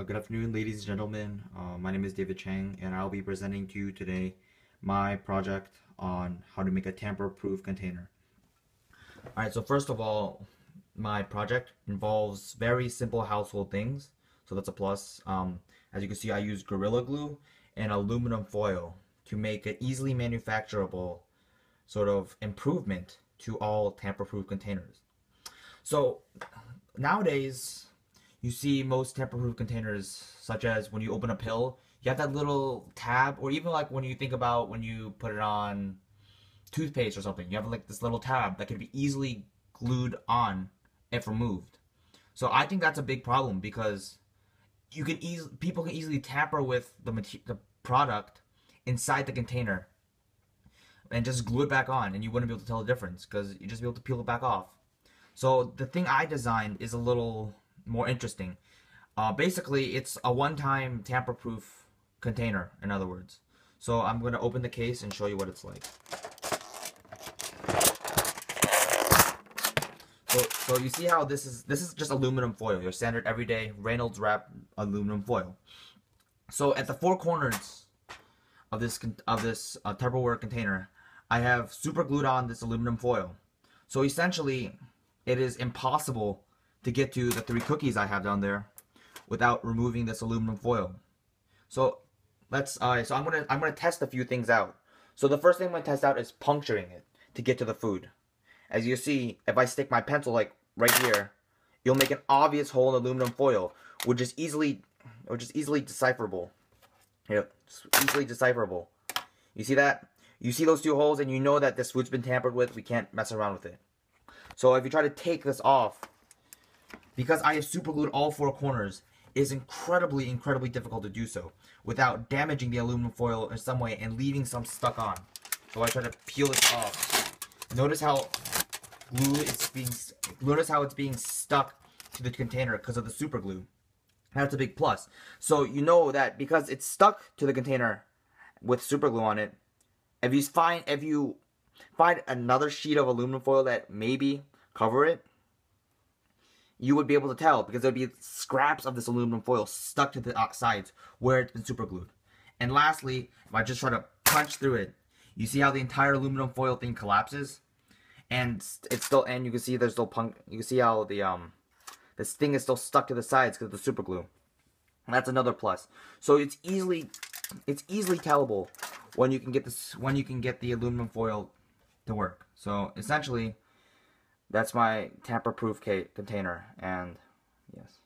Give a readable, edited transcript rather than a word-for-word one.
Good afternoon, ladies and gentlemen. My name is David Chang, and I'll be presenting to you today my project on how to make a tamper-proof container. Alright, so first of all, my project involves very simple household things, so that's a plus. As you can see, I use Gorilla Glue and aluminum foil to make an easily manufacturable sort of improvement to all tamper-proof containers. So nowadays, you see most tamper-proof containers, such as when you open a pill, you have that little tab, or even like when you think about when you put it on toothpaste or something, you have like this little tab that can be easily glued on if removed. So I think that's a big problem because people can easily tamper with the product inside the container and just glue it back on, and you wouldn't be able to tell the difference because you just be able to peel it back off. So the thing I designed is a little more interesting. Basically, it's a one-time tamper-proof container, in other words. So I'm going to open the case and show you what it's like. So you see how this is just aluminum foil, your standard everyday Reynolds wrap aluminum foil. So at the four corners of this Tupperware container, I have super glued on this aluminum foil. So essentially, it is impossible to get to the 3 cookies I have down there without removing this aluminum foil. So I'm gonna test a few things out. So the first thing I'm gonna test out is puncturing it to get to the food. As you see, if I stick my pencil like right here, you'll make an obvious hole in aluminum foil, which is easily decipherable. Here, easily decipherable. You see that? You see those 2 holes, and you know that this food's been tampered with. We can't mess around with it. So if you try to take this off, because I have super glued all 4 corners, it is incredibly difficult to do so without damaging the aluminum foil in some way and leaving some stuck on. So I try to peel this off. Notice how it's being stuck to the container because of the super glue. That's a big plus. So you know that because it's stuck to the container with super glue on it, if you find another sheet of aluminum foil that maybe cover it, you would be able to tell because there would be scraps of this aluminum foil stuck to the sides where it's been super glued. And lastly, if I just try to punch through it, you see how the entire aluminum foil thing collapses, and you can see there's still you can see how this thing is still stuck to the sides because of the super glue. And that's another plus. So it's easily tellable when you can get the aluminum foil to work. So essentially, that's my tamper-proof container, and yes.